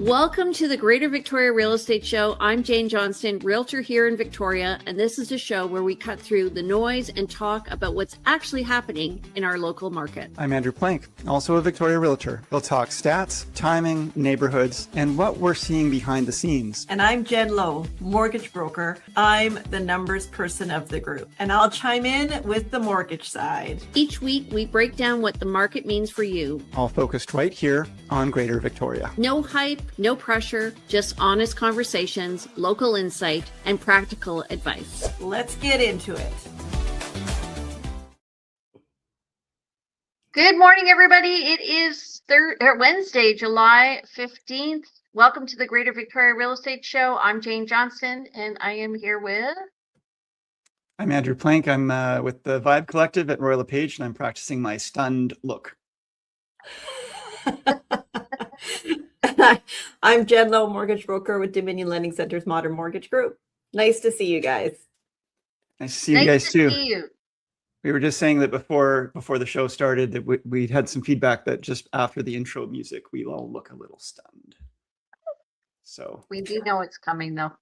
Welcome to the Greater Victoria Real Estate Show. I'm Jane Johnston, realtor here in Victoria, and this is a show where we cut through the noise and talk about what's actually happening in our local market. I'm Andrew Plank, also a Victoria realtor. We'll talk stats, timing, neighborhoods, and what we're seeing behind the scenes. And I'm Jen Lowe, mortgage broker. I'm the numbers person of the group, and I'll chime in with the mortgage side. Each week, we break down what the market means for you. All focused right here on Greater Victoria. No hype, no pressure, just honest conversations, local insight, and practical advice. Let's get into it. Good morning, everybody. It is Wednesday, July 15th. Welcome to the Greater Victoria Real Estate Show. I'm Jane Johnston, and I am here with... I'm Andrew Plank. I'm with the Vibe Collective at Royal LePage, and I'm practicing my stunned look. I'm Jen Lowe, mortgage broker with Dominion Lending Center's Modern Mortgage Group. Nice to see you guys. Nice to see you guys too. See you. We were just saying that before the show started that we had some feedback that just after the intro music, we all look a little stunned. So we do know it's coming, though.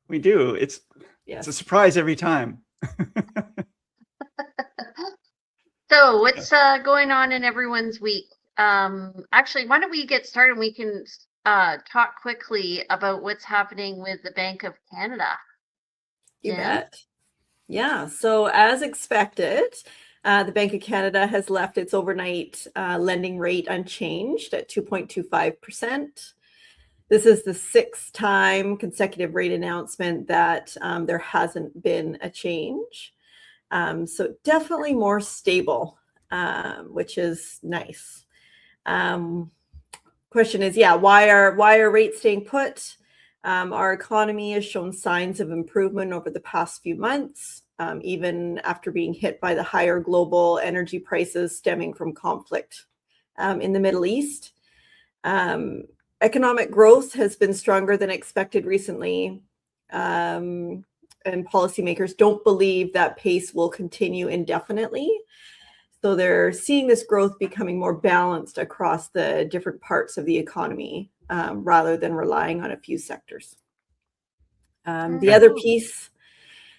We do. It's a surprise every time. So what's going on in everyone's week? Actually, why don't we get started and we can talk quickly about what's happening with the Bank of Canada. You bet. Yeah, so as expected, the Bank of Canada has left its overnight lending rate unchanged at 2.25%. This is the sixth time consecutive rate announcement that there hasn't been a change. So definitely more stable, which is nice. Question is, why are rates staying put? Our economy has shown signs of improvement over the past few months, even after being hit by the higher global energy prices stemming from conflict in the Middle East. Economic growth has been stronger than expected recently, and policymakers don't believe that pace will continue indefinitely. So they're seeing this growth becoming more balanced across the different parts of the economy, rather than relying on a few sectors. The other piece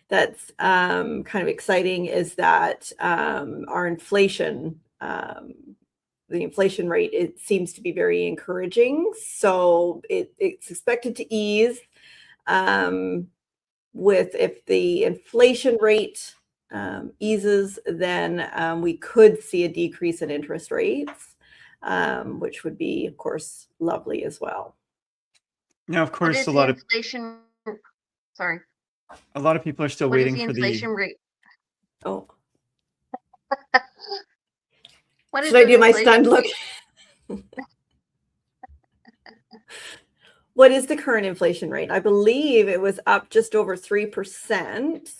that's kind of exciting is that our inflation, the inflation rate, it seems to be very encouraging. So it's expected to ease if the inflation rate eases, then we could see a decrease in interest rates, which would be, of course, lovely as well. Now, of course, a lot of people are still waiting for the inflation rate. Oh, What is should I do my stunned look? What is the current inflation rate? I believe it was up just over 3%.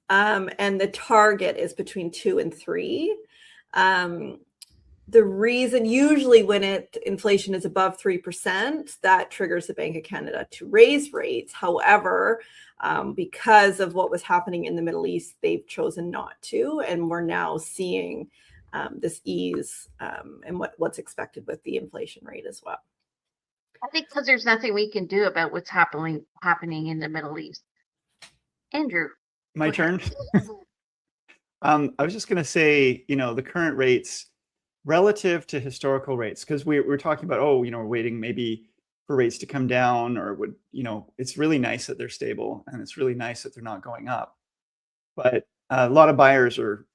And the target is between 2 and 3. The reason, usually when inflation is above 3%, that triggers the Bank of Canada to raise rates. However, because of what was happening in the Middle East, they've chosen not to, and we're now seeing this ease and what's expected with the inflation rate as well. I think because there's nothing we can do about what's happening in the Middle East. Andrew. My turn. I was just going to say, the current rates relative to historical rates, because we're talking about, we're waiting maybe for rates to come down, or it's really nice that they're stable and it's really nice that they're not going up. But a lot of buyers are,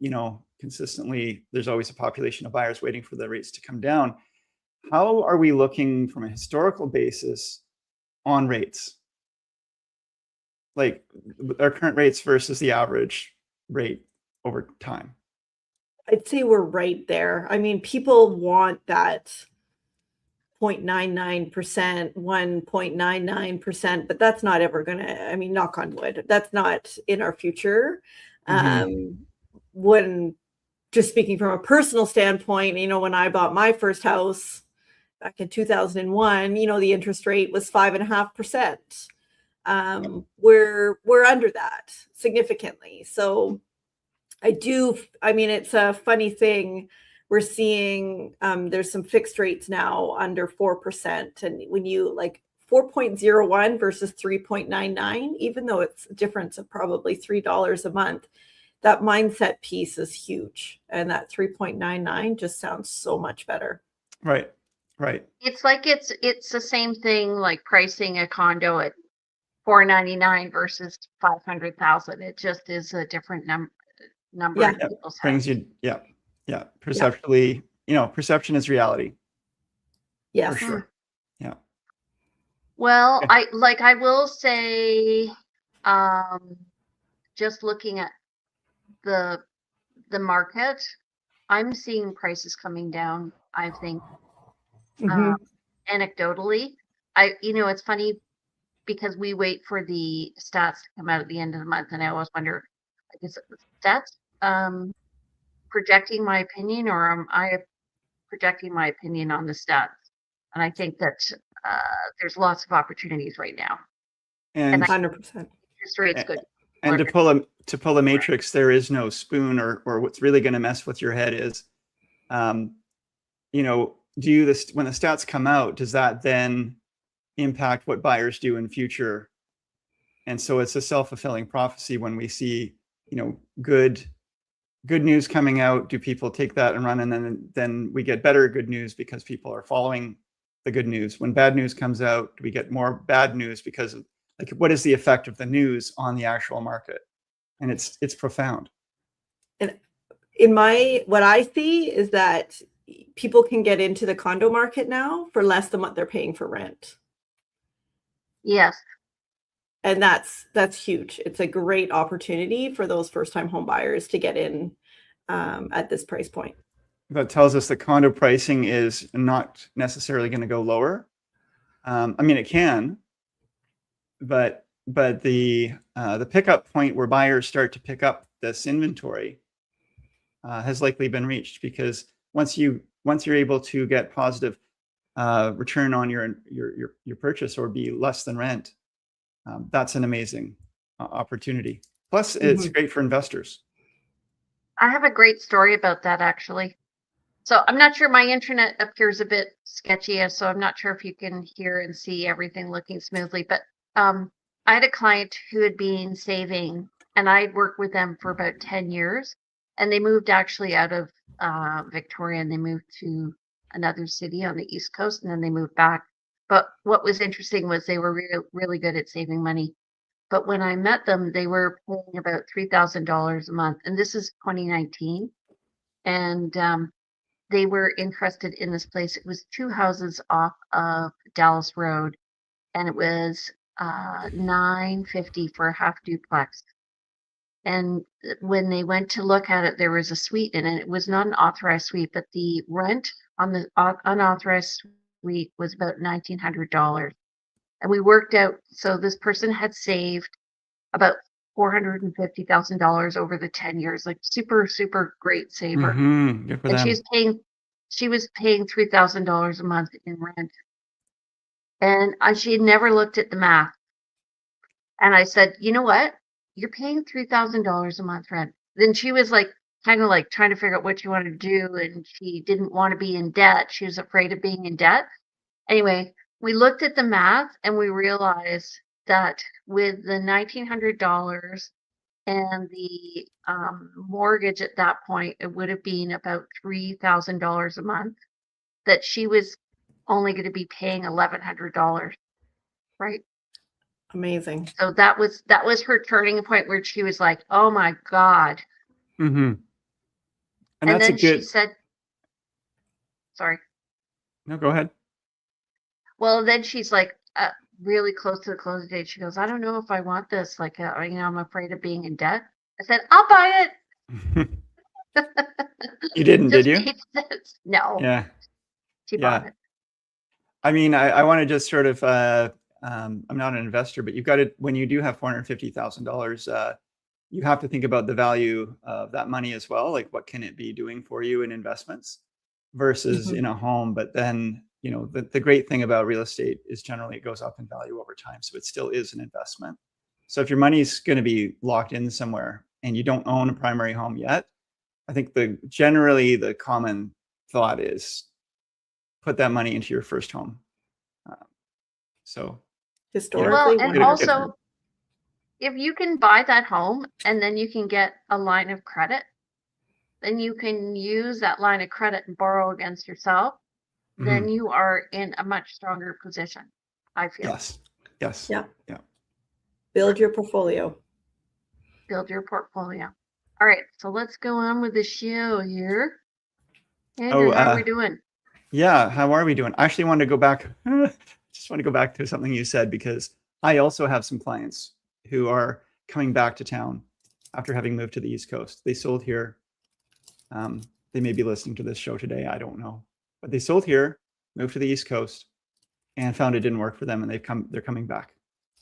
consistently, there's always a population of buyers waiting for the rates to come down. How are we looking from a historical basis on rates? Like our current rates versus the average rate over time? I'd say we're right there. I mean, people want that 0.99%, 1.99%, but that's not ever going to, knock on wood, that's not in our future. When just speaking from a personal standpoint, when I bought my first house back in 2001, the interest rate was 5.5%. We're under that significantly. So it's a funny thing. We're seeing there's some fixed rates now under 4%. And when you 4.01 versus 3.99, even though it's a difference of probably $3 a month, that mindset piece is huge. And that 3.99 just sounds so much better. Right. Right. It's like it's the same thing like pricing a condo at $499 versus 500,000. It just is a different number Yeah. in people's Brings heads. you, yeah. Perceptually, perception is reality. Yes. For sure. Yeah. Well, Okay. I will say, just looking at the market, I'm seeing prices coming down, I think. Mhm. Anecdotally, it's funny because we wait for the stats to come out at the end of the month, and I always wonder, is it the stats projecting my opinion, or am I projecting my opinion on the stats? And I think that there's lots of opportunities right now, And 100%. interest rates good. and to pull a matrix, there is no spoon, or what's really going to mess with your head is, do this when the stats come out, does that then impact what buyers do in future? And so it's a self-fulfilling prophecy. When we see, good news coming out, do people take that and run? And then we get better good news because people are following the good news. When bad news comes out, do we get more bad news because of, like, what is the effect of the news on the actual market? And it's profound. And what I see is that people can get into the condo market now for less than what they're paying for rent. Yes. And that's huge. It's a great opportunity for those first-time home buyers to get in at this price point. That tells us that condo pricing is not necessarily going to go lower. I mean, it can, but the pickup point where buyers start to pick up this inventory has likely been reached, because once you're able to get positive return on your purchase, or be less than rent, that's an amazing opportunity. Plus, it's great for investors. I have a great story about that, actually. So I'm not sure, my internet appears a bit sketchy, so I'm not sure if you can hear and see everything looking smoothly. But I had a client who had been saving, and I'd worked with them for about 10 years. And they moved actually out of Victoria, and they moved to another city on the East Coast, and then they moved back. But what was interesting was they were really good at saving money. But when I met them, they were paying about $3,000 a month, and this is 2019. And they were interested in this place. It was 2 houses off of Dallas Road, and it was $950 for a half duplex. And when they went to look at it, there was a suite in it. It was not an authorized suite, but the rent on the unauthorized suite was about $1,900. And we worked out, so this person had saved about $450,000 over the 10 years, like super, super great saver. Good for And them. she was paying $3,000 a month in rent. And she had never looked at the math. And I said, you know what? You're paying $3,000 a month rent. Then she was like, kind of like trying to figure out what she wanted to do. And she didn't want to be in debt. She was afraid of being in debt. Anyway, we looked at the math, and we realized that with the $1,900 and the mortgage at that point, it would have been about $3,000 a month, that she was only going to be paying $1,100, right? Amazing. So that was her turning point, where she was like, "Oh my God!" And And that's then a good. she said, "Sorry." No, go ahead. Well, then she's like, really close to the closing date. She goes, "I don't know if I want this. Like, I'm afraid of being in debt." I said, "I'll buy it." You didn't, did Just you? made sense. No, Yeah. she bought it. I mean, I want to just sort of, I'm not an investor, but you've got to, when you do have $450,000, you have to think about the value of that money as well. Like, what can it be doing for you in investments versus in a home? But then, the great thing about real estate is generally it goes up in value over time. So it still is an investment. So if your money's going to be locked in somewhere and you don't own a primary home yet, I think generally the common thought is put that money into your first home. So historically. Well, and Get it- also, if you can buy that home and then you can get a line of credit, then you can use that line of credit and borrow against yourself. Then Mhm. you are in a much stronger position, I feel. Yes. Yes. Yeah. Yeah. Build your portfolio. Build your portfolio. All right, so let's go on with the show here. Andrew, how are we doing? Yeah, how are we doing? I actually wanted to go back. Just want to go back to something you said because I also have some clients who are coming back to town after having moved to the East Coast. They sold here. They may be listening to this show today. I don't know, but they sold here, moved to the East Coast, and found it didn't work for them, and they're coming back.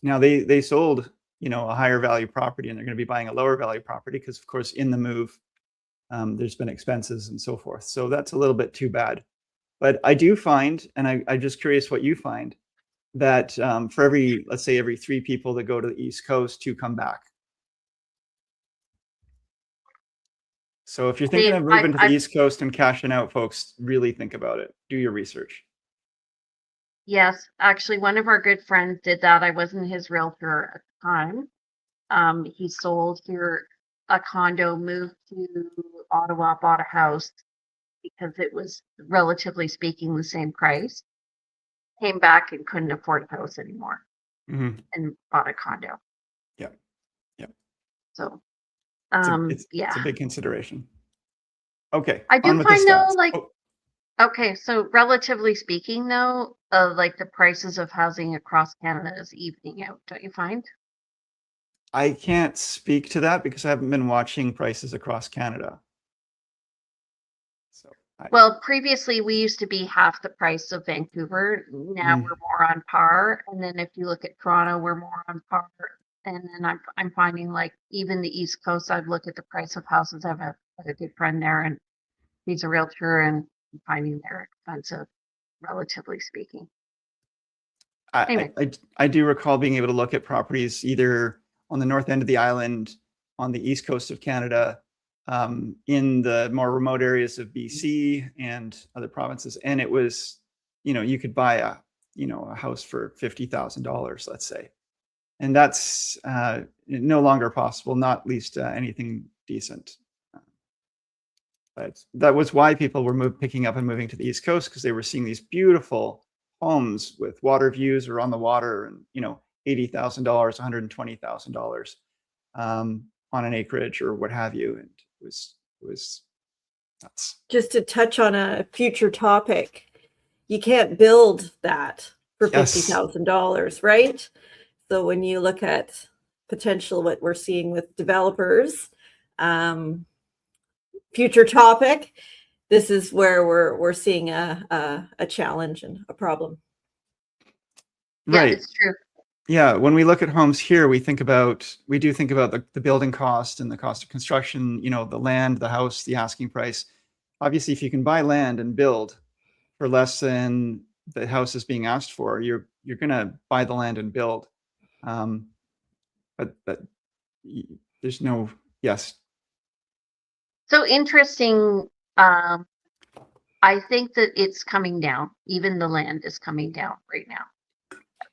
Now they sold, a higher value property, and they're going to be buying a lower value property because, of course, in the move, there's been expenses and so forth. So that's a little bit too bad. But I do find, and I'm just curious what you find, that for let's say every 3 people that go to the East Coast, 2 come back. So if you're thinking of moving to the East Coast and cashing out, folks, really think about it. Do your research. Yes, actually, one of our good friends did that. I wasn't his realtor at the time. He sold here a condo, moved to Ottawa, bought a house because it was, relatively speaking, the same price. Came back and couldn't afford a house anymore, and bought a condo. Yep. Yep. So, It's yeah, a big consideration. Okay. I do on with the find though, stats. like, Oh, okay, so relatively speaking, though, like the prices of housing across Canada is evening out, don't you find? I can't speak to that because I haven't been watching prices across Canada. So Well, previously we used to be half the price of Vancouver. Now we're more on par. And then if you look at Toronto, we're more on par. And then I'm finding, like, even the East Coast, I've looked at the price of houses. I have a good friend there, and he's a realtor, and I'm finding they're expensive, relatively speaking. Anyway. I do recall being able to look at properties either on the north end of the island, on the east coast of Canada, in the more remote areas of BC and other provinces, and it was, you could buy a house for $50,000, let's say, and that's no longer possible, not least anything decent. But that was why people were picking up and moving to the East Coast, because they were seeing these beautiful homes with water views or on the water, and $80,000, $120,000 on an acreage or what have you, and it was nuts. Just to touch on a future topic, you can't build that for $50,000, right? So when you look at potential, what we're seeing with developers, future topic, this is where we're seeing a challenge and a problem. Right. Yeah, it's true. Yeah, when we look at homes here, we do think about the building cost and the cost of construction, the land, the house, the asking price. Obviously, if you can buy land and build for less than the house is being asked for, you're going to buy the land and build. But there's no, yes. So interesting. I think that it's coming down. Even the land is coming down right now,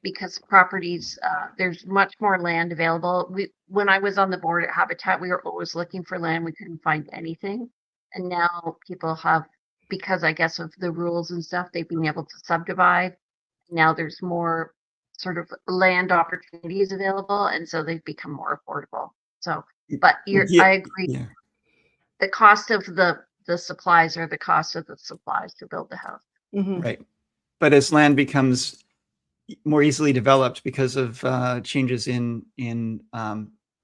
because properties, there's much more land available. When I was on the board at Habitat, we were always looking for land. We couldn't find anything. And now people have, because I guess of the rules and stuff, they've been able to subdivide. Now there's more sort of land opportunities available, and so they've become more affordable. So, but I agree. Yeah. The cost of the supplies are the cost of the supplies to build the house. Mm-hmm. Right. But as land becomes more easily developed because of changes in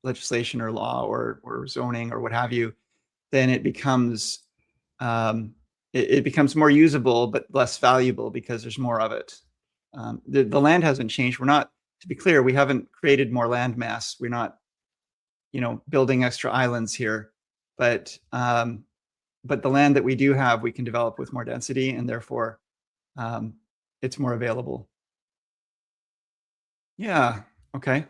legislation or law or zoning or what have you, then it becomes it becomes more usable but less valuable because there's more of it. The land hasn't changed. We're not, to be clear, we haven't created more land mass. We're not, building extra islands here, but the land that we do have, we can develop with more density, and therefore it's more available. Yeah. Okay.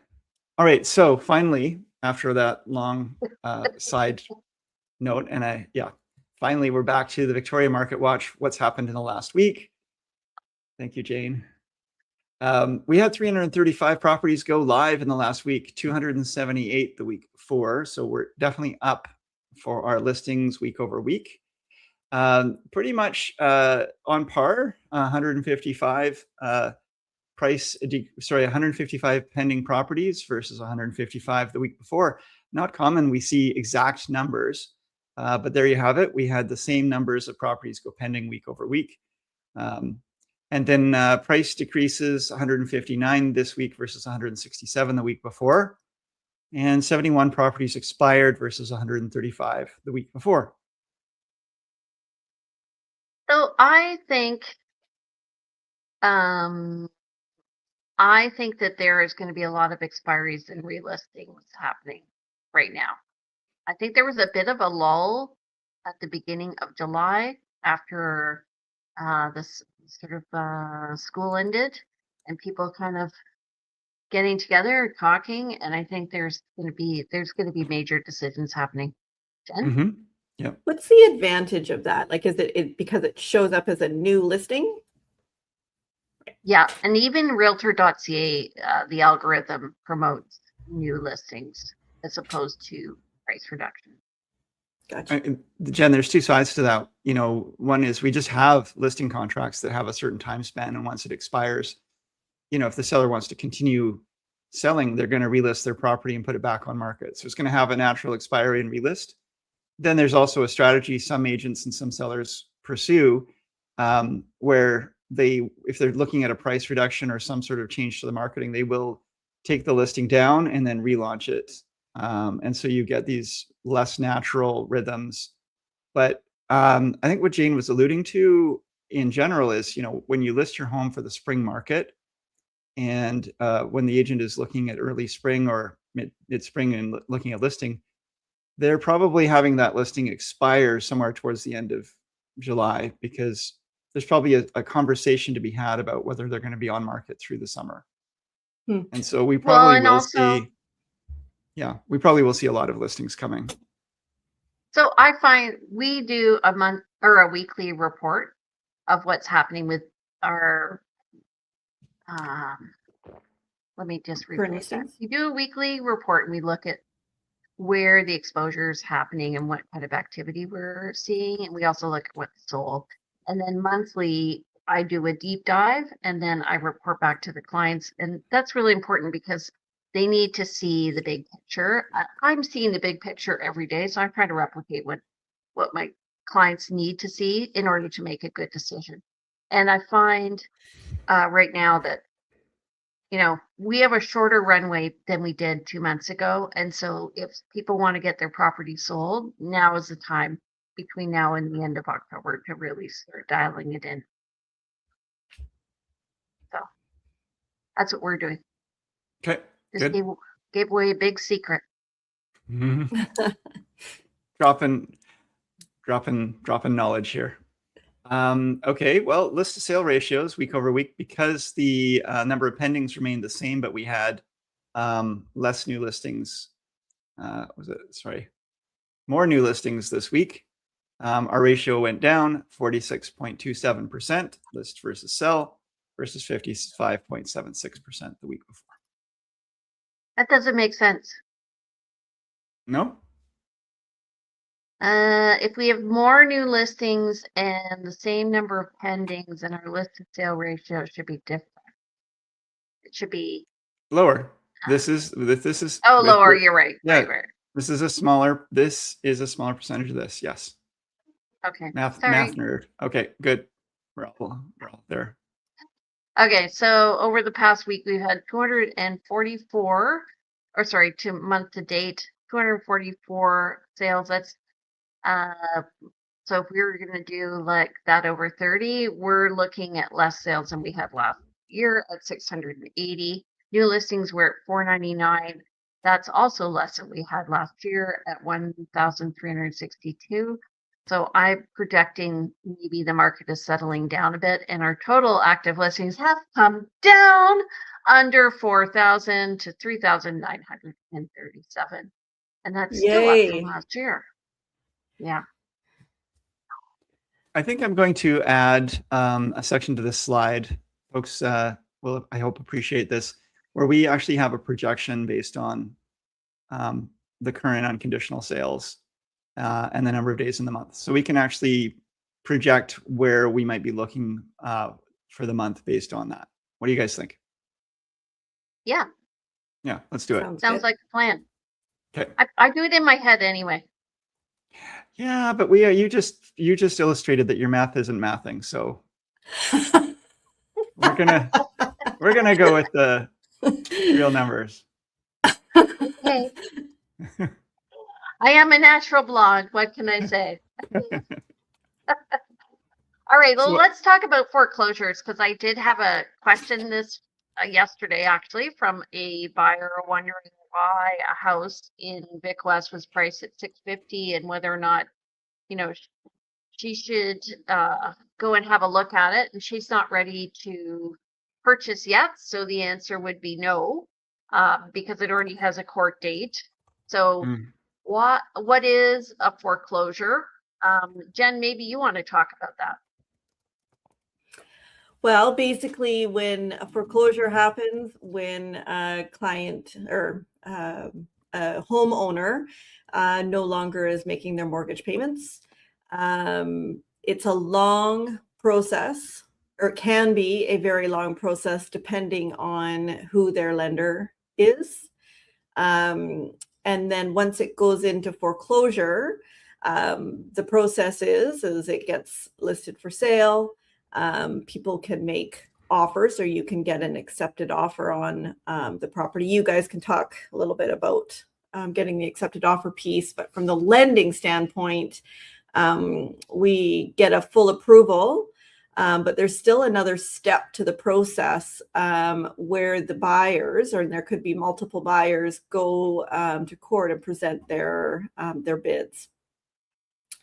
All right. So finally, after that long side note, and finally we're back to the Victoria Market Watch. What's happened in the last week? Thank you, Jane. We had 335 properties go live in the last week, 278 the week before. So we're definitely up for our listings week over week. Pretty much on par, 155 155 pending properties versus 155 the week before. Not common, we see exact numbers, but there you have it. We had the same numbers of properties go pending week over week. And then price decreases 159 this week versus 167 the week before. And 71 properties expired versus 135 the week before. So I think that there is going to be a lot of expiries and relistings happening right now. I think there was a bit of a lull at the beginning of July after this sort of school ended and people kind of getting together, talking, and I think there's going to be major decisions happening. Jen? Mm-hmm. Yeah. What's the advantage of that? Like, is it because it shows up as a new listing? Yeah, and even realtor.ca, the algorithm promotes new listings as opposed to price reduction. Gotcha. Jen, there's two sides to that. You know, one is we just have listing contracts that have a certain time span, and once it expires, you know, if the seller wants to continue selling, they're going to relist their property and put it back on market. So it's going to have a natural expiry and relist. Then there's also a strategy some agents and some sellers pursue where if they're looking at a price reduction or some sort of change to the marketing, they will take the listing down and then relaunch it. And so you get these less natural rhythms. But I think what Jane was alluding to in general is, you know, when you list your home for the spring market, and when the agent is looking at early spring or mid-spring and looking at listing, they're probably having that listing expire somewhere towards the end of July, because there's probably a conversation to be had about whether they're going to be on market through the summer. And so we probably we probably will see a lot of listings coming. So I find we do a month or a weekly report of what's happening with our let me just rephrase that. We do a weekly report and we look at where the exposure is happening and what kind of activity we're seeing, and we also look at what's sold. And then monthly I do a deep dive and then I report back to the clients, and that's really important because they need to see the big picture. I'm seeing the big picture every day, so I'm trying to replicate what my clients need to see in order to make a good decision. And I find right now that, you know, we have a shorter runway than we did 2 months ago. And so if people want to get their property sold, now is the time between now and the end of October to really start dialing it in. So that's what we're doing. Okay. Just gave away a big secret. Mm-hmm. dropping knowledge here. Okay, well, list to sale ratios week over week, because the number of pendings remained the same, but we had less new listings. More new listings this week. Our ratio went down 46.27% list versus sell versus 55.76% the week before. That doesn't make sense. No? If we have more new listings and the same number of pendings, then our list to sale ratio should be different. It should be lower. This is lower. You're right. Yeah, right. This is a smaller percentage of this. Yes. Okay. Math nerd. Okay, good. We're all there. Okay, so over the past week, we've had 244, or sorry, to month to date, 244 sales. That's so if we were going to do like that over 30, we're looking at less sales than we had last year at 680. New listings were at 499. That's also less than we had last year at 1,362. So I'm projecting maybe the market is settling down a bit, and our total active listings have come down under 4,000 to 3,937. And that's still up from last year. Yeah. I think I'm going to add a section to this slide. Folks, will, I hope, appreciate this, where we actually have a projection based on the current unconditional sales and the number of days in the month. So we can actually project where we might be looking for the month based on that. What do you guys think? Yeah, Yeah, let's do it. sounds good. like a plan. Okay. I do it in my head anyway. Yeah, but you just illustrated that your math isn't mathing, so we're gonna go with the real numbers. Okay. I am a natural blonde. What can I say? All right. Well, So- let's talk about foreclosures, because I did have a question this yesterday, actually, from a buyer wondering why a house in Vic West was priced at $650 and whether or not, you know, she should go and have a look at it. And she's not ready to purchase yet. So the answer would be no, because it already has a court date. So what is a foreclosure? Jen, maybe you want to talk about that. Well, basically, when a foreclosure happens, when a client or a homeowner no longer is making their mortgage payments, it's a long process, or it can be a very long process depending on who their lender is. And then once it goes into foreclosure, the process is it gets listed for sale. People can make offers, or you can get an accepted offer on the property. You guys can talk a little bit about getting the accepted offer piece, but from the lending standpoint, we get a full approval, but there's still another step to the process where the buyers, or there could be multiple buyers, go to court and present their bids.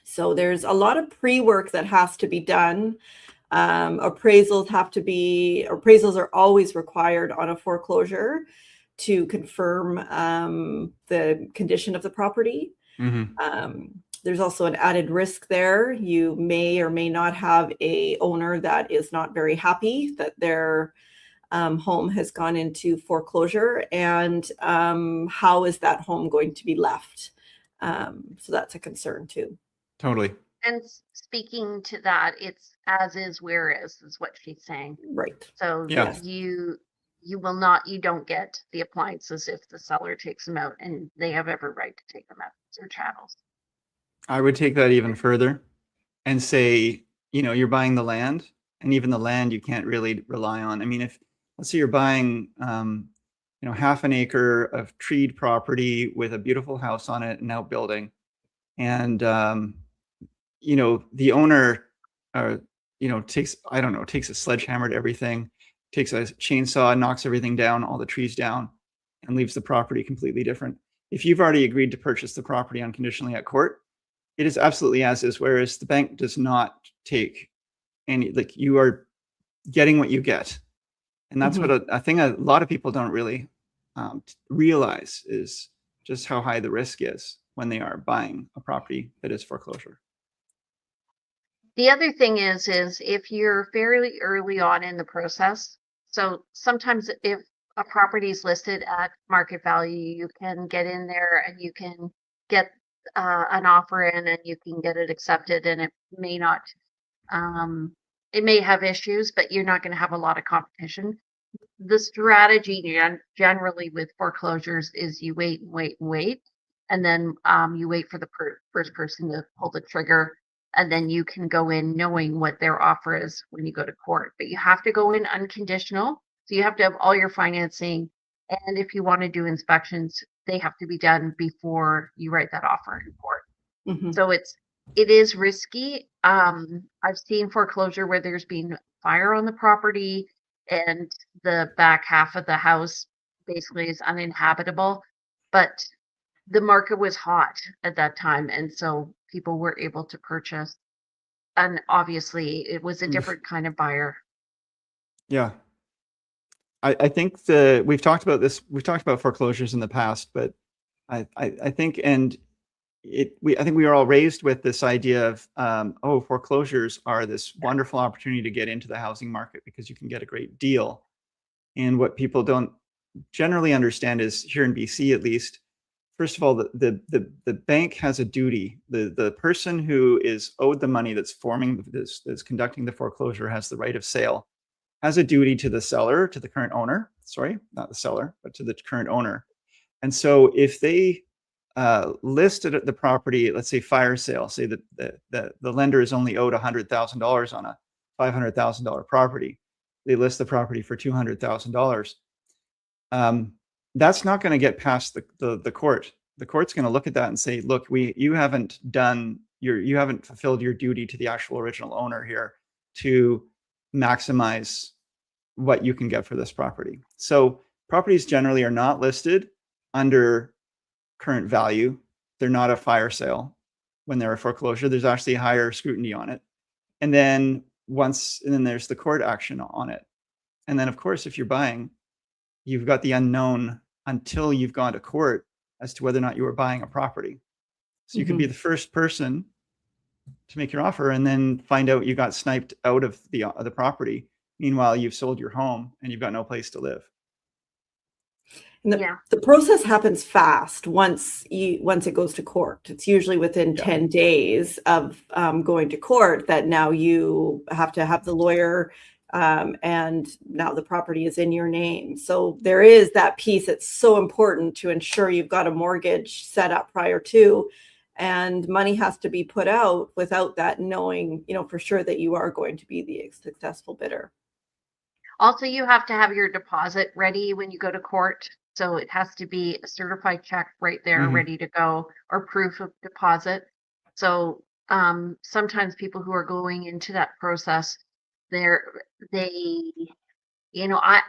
So there's a lot of pre-work that has to be done. Appraisals are always required on a foreclosure to confirm the condition of the property. There's also an added risk there. You may or may not have a owner that is not very happy that their home has gone into foreclosure, and how is that home going to be left? So that's a concern too. Totally. And speaking to that, it's as is, where is what she's saying. Right. So Yeah. you don't get the appliances if the seller takes them out, and they have every right to take them out. It's their chattels. I would take that even further and say, you're buying the land, and even the land you can't really rely on. I mean, if let's say you're buying, half an acre of treed property with a beautiful house on it, an outbuilding, and the owner, takes a sledgehammer to everything, takes a chainsaw, knocks everything down, all the trees down, and leaves the property completely different. If you've already agreed to purchase the property unconditionally at court, it is absolutely as is, whereas the bank does not take any, you are getting what you get. And that's what I think a lot of people don't really realize, is just how high the risk is when they are buying a property that is foreclosure. The other thing is if you're fairly early on in the process, so sometimes if a property is listed at market value, you can get in there and you can get an offer in, and you can get it accepted, and it may not, it may have issues, but you're not going to have a lot of competition. The strategy generally with foreclosures is you wait and wait and wait, and then you wait for the first person to pull the trigger, and then you can go in knowing what their offer is when you go to court. But you have to go in unconditional, so you have to have all your financing, and if you want to do inspections, they have to be done before you write that offer in court. So it is risky. I've seen foreclosure where there's been fire on the property, and the back half of the house basically is uninhabitable, but the market was hot at that time, and so people were able to purchase, and obviously it was a different kind of buyer. Yeah. I think we've talked about foreclosures in the past, but I think, I think we are all raised with this idea of, foreclosures are this wonderful opportunity to get into the housing market because you can get a great deal. And what people don't generally understand is, here in BC at least, first of all, the bank has a duty. The person who is owed the money that's conducting the foreclosure has the right of sale, has a duty to the seller, to the current owner. Sorry, not the seller, but to the current owner. And so if they listed the property, let's say fire sale, say that the lender is only owed $100,000 on a $500,000 property, they list the property for $200,000. That's not going to get past the court. The court's going to look at that and say, look, you haven't fulfilled your duty to the actual original owner here to maximize what you can get for this property. So properties generally are not listed under current value. They're not a fire sale. When they're a foreclosure, there's actually higher scrutiny on it. And then there's the court action on it. And then of course, if you're buying, you've got the unknown until you've gone to court as to whether or not you were buying a property. So you can be the first person to make your offer and then find out you got sniped out of the property. Meanwhile, you've sold your home and you've got no place to live. And the process happens fast once it goes to court. It's usually within 10 days of going to court that now you have to have the lawyer, and now the property is in your name. So there is that piece that's so important to ensure you've got a mortgage set up prior to, and money has to be put out without that knowing, for sure that you are going to be the successful bidder. Also, you have to have your deposit ready when you go to court. So it has to be a certified check right there, ready to go, or proof of deposit. So sometimes people who are going into that process, I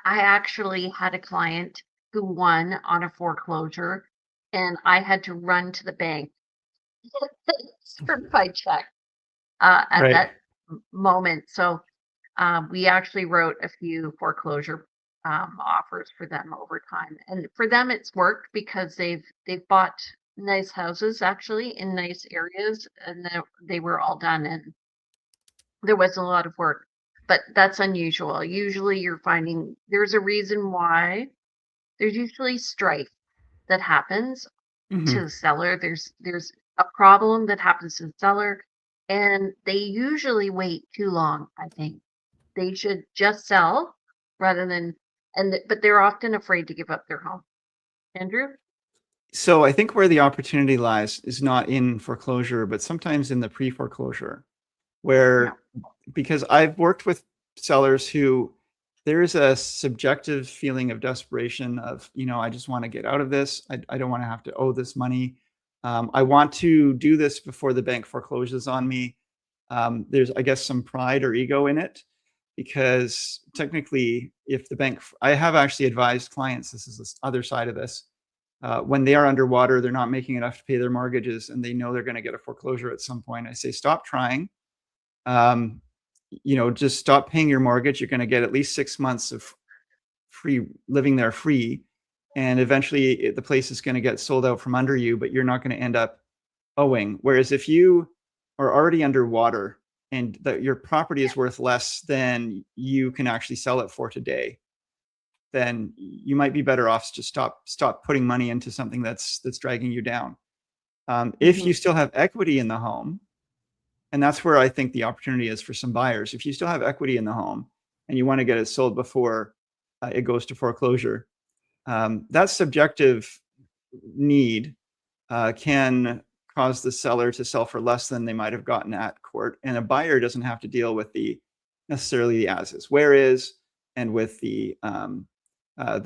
actually had a client who won on a foreclosure, and I had to run to the bank, certified check at that moment. So we actually wrote a few foreclosure offers for them over time, and for them it's worked because they've bought nice houses actually in nice areas, and they were all done, and there wasn't a lot of work. But that's unusual. Usually you're finding there's a reason why. There's usually strife that happens to the seller. There's a problem that happens to the seller, and they usually wait too long. I think they should just sell rather than, but they're often afraid to give up their home. Andrew? So I think where the opportunity lies is not in foreclosure, but sometimes in the pre-foreclosure, where because I've worked with sellers who there is a subjective feeling of desperation of, I just want to get out of this. I don't want to have to owe this money. I want to do this before the bank forecloses on me. There's, I guess, some pride or ego in it, because technically if the bank, I have actually advised clients, this is this other side of this, when they are underwater, they're not making enough to pay their mortgages and they know they're going to get a foreclosure at some point. I say, stop trying. Just stop paying your mortgage. You're going to get at least 6 months of free living there free. And eventually the place is going to get sold out from under you, but you're not going to end up owing. Whereas if you are already underwater and that your property is worth less than you can actually sell it for today, then you might be better off to stop putting money into something that's dragging you down. If you still have equity in the home, and that's where I think the opportunity is for some buyers. If you still have equity in the home and you want to get it sold before it goes to foreclosure, that subjective need can cause the seller to sell for less than they might have gotten at court. And a buyer doesn't have to deal with necessarily the as is, where is, and with the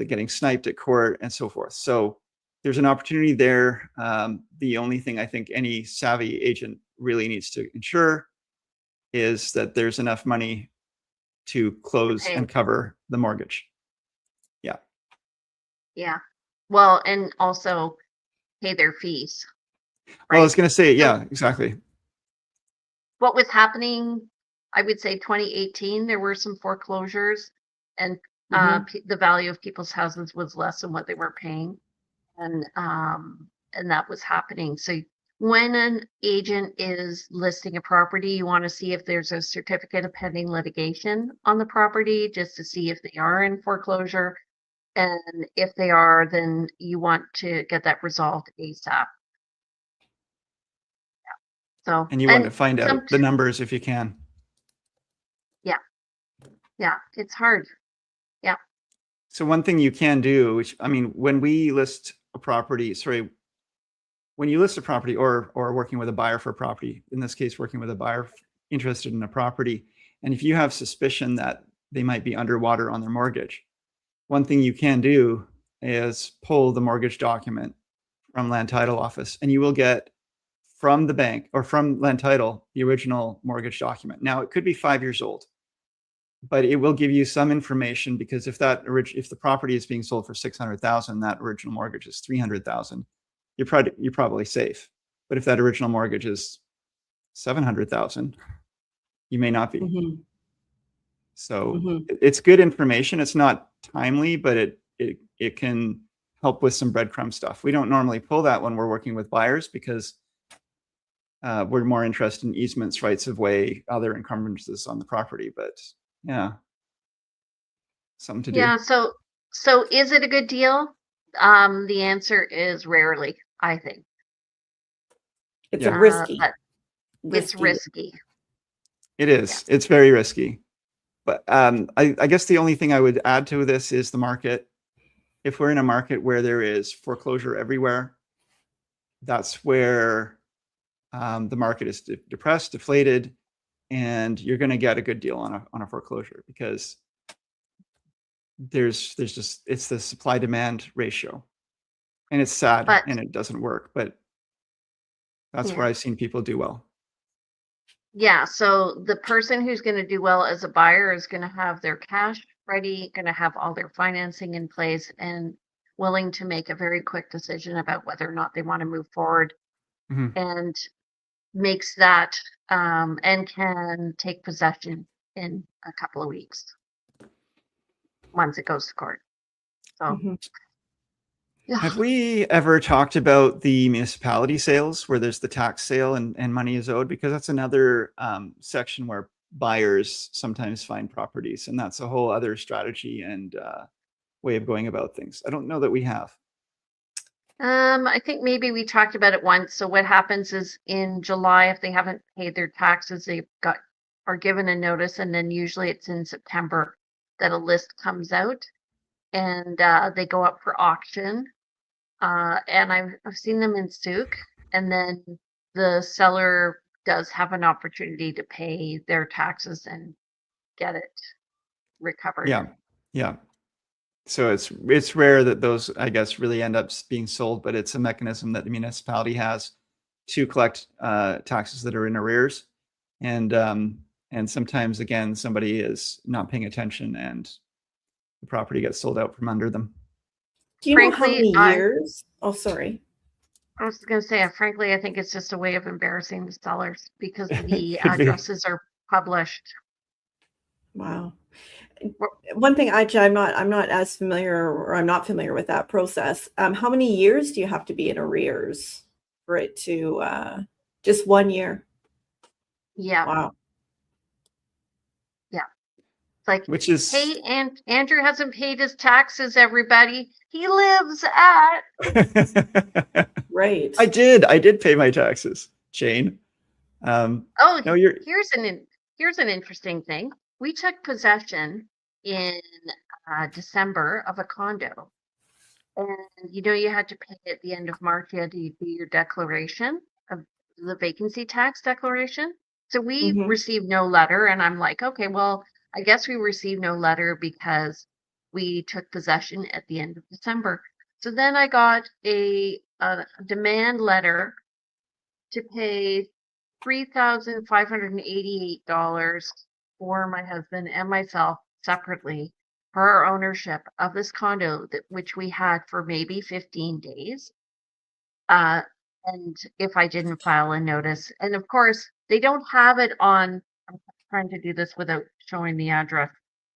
getting sniped at court and so forth. So there's an opportunity there. The only thing I think any savvy agent really needs to ensure is that there's enough money to close and cover the mortgage. Yeah. Well, and also pay their fees. Right? Well, I was going to say, exactly. What was happening, I would say 2018, there were some foreclosures, and the value of people's houses was less than what they were paying. And that was happening. So when an agent is listing a property, you want to see if there's a certificate of pending litigation on the property, just to see if they are in foreclosure. And if they are, then you want to get that resolved ASAP. So, And you want to and find some, out the numbers if you can. yeah, it's hard. So one thing you can do, which, I mean, when we list a property, when you list a property or working with a buyer for a property, in this case, working with a buyer interested in a property, and if you have suspicion that they might be underwater on their mortgage, one thing you can do is pull the mortgage document from Land Title Office, and you will get from the bank or from Land Title the original mortgage document. Now, it could be 5 years old, but it will give you some information, because if the property is being sold for 600,000, that original mortgage is 300,000, you're probably safe. But if that original mortgage is 700,000, you may not be. Mhm. So Mhm. it's good information. It's not timely, but it can help with some breadcrumb stuff. We don't normally pull that when we're working with buyers, because we're more interested in easements, rights of way, other encumbrances on the property. But yeah, something to do. Yeah, so is it a good deal? The answer is rarely, I think. It's Yeah. a risky. It's risky. It is. It's very risky. But I guess the only thing I would add to this is the market. If we're in a market where there is foreclosure everywhere, that's where the market is depressed, deflated, and you're going to get a good deal on a foreclosure, because there's just, it's the supply demand ratio, and it's sad, But- and it doesn't work, but that's Yeah. where I've seen people do well. Yeah, so the person who's going to do well as a buyer is going to have their cash ready, going to have all their financing in place, and willing to make a very quick decision about whether or not they want to move forward, Mhm. and makes that and can take possession in a couple of weeks once it goes to court. So Mhm. yeah. Have we ever talked about the municipality sales where there's the tax sale and money is owed? Because that's another section where buyers sometimes find properties, and that's a whole other strategy and way of going about things. I don't know that we have. I think maybe we talked about it once. So what happens is in July, if they haven't paid their taxes, are given a notice, and then usually it's in September that a list comes out, and they go up for auction. And I've seen them in Souk, and then the seller does have an opportunity to pay their taxes and get it recovered. Yeah. So it's rare that those, I guess, really end up being sold, but it's a mechanism that the municipality has to collect taxes that are in arrears, and sometimes, again, somebody is not paying attention and the property gets sold out from under them. Do you know how Frankly, many years? Oh, sorry. I was going to say, frankly, I think it's just a way of embarrassing the sellers, because the Could be. addresses are published. Wow. One thing, I'm not as familiar, or I'm not familiar with that process. How many years do you have to be in arrears for it to just 1 year? Yeah. Wow. It's like, Which is, hey, and Andrew hasn't paid his taxes, everybody. He lives at. Right. I did pay my taxes, Jane. Oh, No, here's an interesting thing. We took possession in December of a condo, and you had to pay at the end of March. You had to do your declaration of the vacancy tax declaration. So we Mhm. received no letter, and I'm like, okay, well, I guess we received no letter because we took possession at the end of December. So then I got a demand letter to pay $3,588 for my husband and myself separately for our ownership of this condo, which we had for maybe 15 days. And if I didn't file a notice, and of course, they don't have it on, I'm trying to do this without showing the address,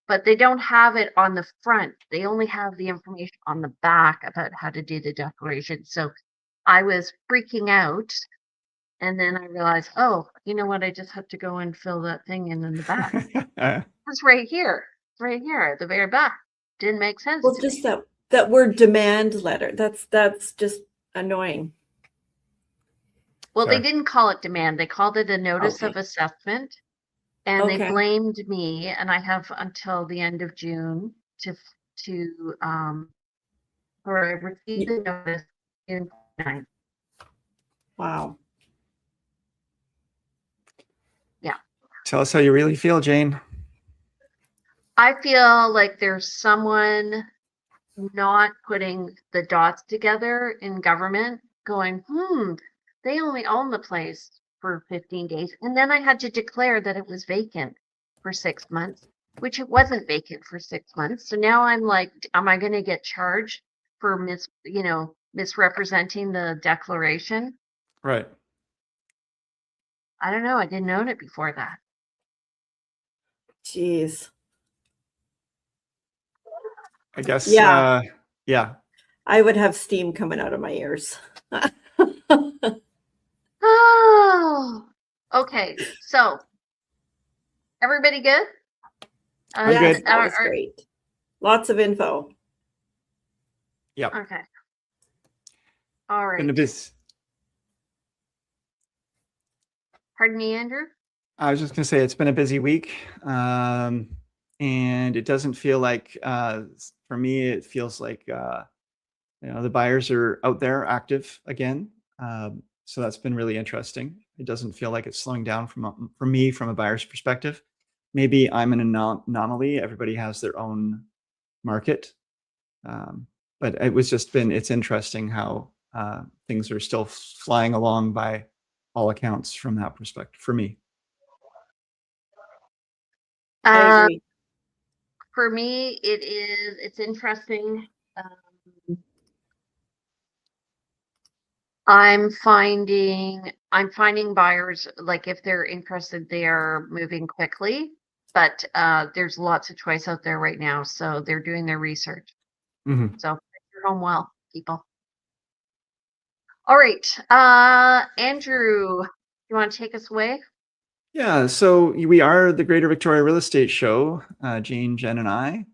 but they don't have it on the front. They only have the information on the back about how to do the declaration. So I was freaking out And then I realized, oh, you know what? I just have to go and fill that thing in the back. It's right here. It's right here at the very back. Didn't make sense. Well, to just me. that word demand letter. That's just annoying. Well, they Sure. didn't call it demand. They called it a notice Okay. of assessment. And they Okay. blamed me, and I have until the end of June to or I received the notice in 9. Wow. Yeah. Tell us how you really feel, Jane. I feel like there's someone not putting the dots together in government going, they only own the place for 15 days. And then I had to declare that it was vacant for 6 months, which it wasn't vacant for 6 months. So now I'm like, am I going to get charged for misrepresenting the declaration? Right. I don't know. I didn't own it before that. Jeez. I guess. Yeah. Yeah. I would have steam coming out of my ears. Oh, okay. So, everybody good? I'm good. That was great. Lots of info. Yep. Okay. All right. Been a busy. Pardon me, Andrew? I was just going to say it's been a busy week, and it doesn't feel like, for me, it feels like the buyers are out there active again. So that's been really interesting. It doesn't feel like it's slowing down for me from a buyer's perspective. Maybe I'm an anomaly. Everybody has their own market, but it's interesting how things are still flying along by all accounts from that perspective for me. I agree. For me, it's interesting. I'm finding buyers, like if they're interested, they are moving quickly, but there's lots of choice out there right now. So they're doing their research. Mm-hmm. So make your home well, people. All right. Andrew, you want to take us away? Yeah, so we are the Greater Victoria Real Estate Show, Jane, Jen, and I.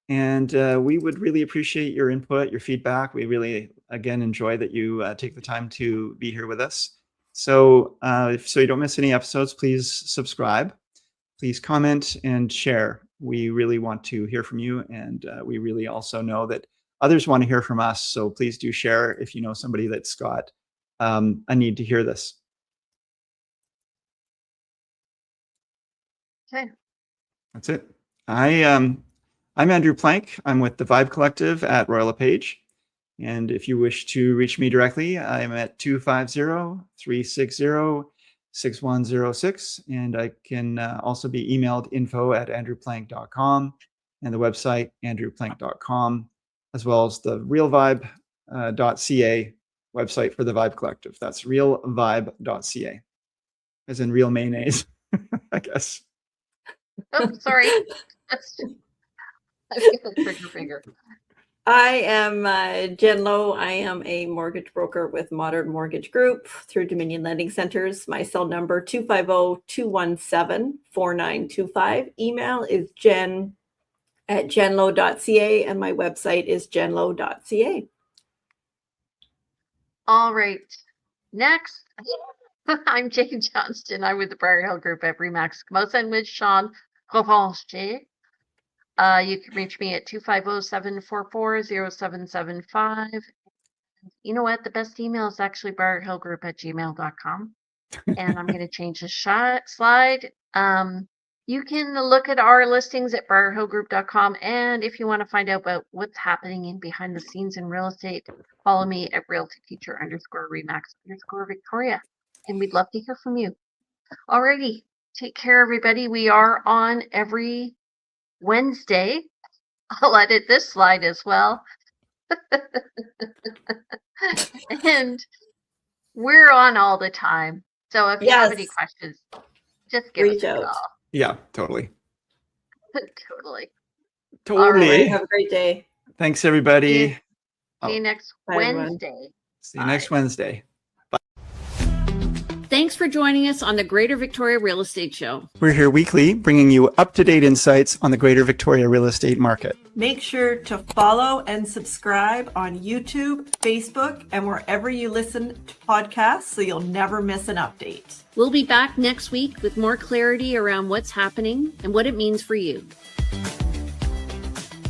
And we would really appreciate your input, your feedback. We really, again, enjoy that you take the time to be here with us. So so you don't miss any episodes, please subscribe. Please comment and share. We really want to hear from you. And we really also know that others want to hear from us. So please do share if you know somebody that's got a need to hear this. Okay. That's it. I'm Andrew Plank. I'm with the Vibe Collective at Royal LePage. And if you wish to reach me directly, I'm at 250-360-6106. And I can also be emailed info@andrewplank.com and the website andrewplank.com, as well as the realvibe.ca website for the Vibe Collective. That's realvibe.ca, as in real mayonnaise, I guess. Oh, sorry. I've got a trigger finger. I am Jen Lowe. I am a mortgage broker with Modern Mortgage Group through Dominion Lending Centers. My cell number 250-217-4925. Email is jen@jenlowe.ca and my website is jenlowe.ca. All right. Next, I'm Jane Johnston. I'm with the Briar Hill Group at Remax Camosa and with Sean Provencher. You can reach me at 250-744-0775. You know what? The best email is actually briarhillgroup@gmail.com. And I'm going to change the slide. You can look at our listings at briarhillgroup.com. And if you want to find out about what's happening in behind the scenes in real estate, follow me at realtyteacher_Remax_Victoria. And we'd love to hear from you. Alrighty. Take care, everybody. We are on every Wednesday. I'll edit this slide as well. And we're on all the time. So if you have any questions, just give us a call. Yeah, totally. Totally. Totally. All right. Have a great day. Thanks, everybody. See you next Bye, Wednesday. See you next Wednesday. Bye. Thanks for joining us on the Greater Victoria Real Estate Show. We're here weekly bringing you up-to-date insights on the Greater Victoria real estate market. Make sure to follow and subscribe on YouTube, Facebook, and wherever you listen to podcasts so you'll never miss an update. We'll be back next week with more clarity around what's happening and what it means for you.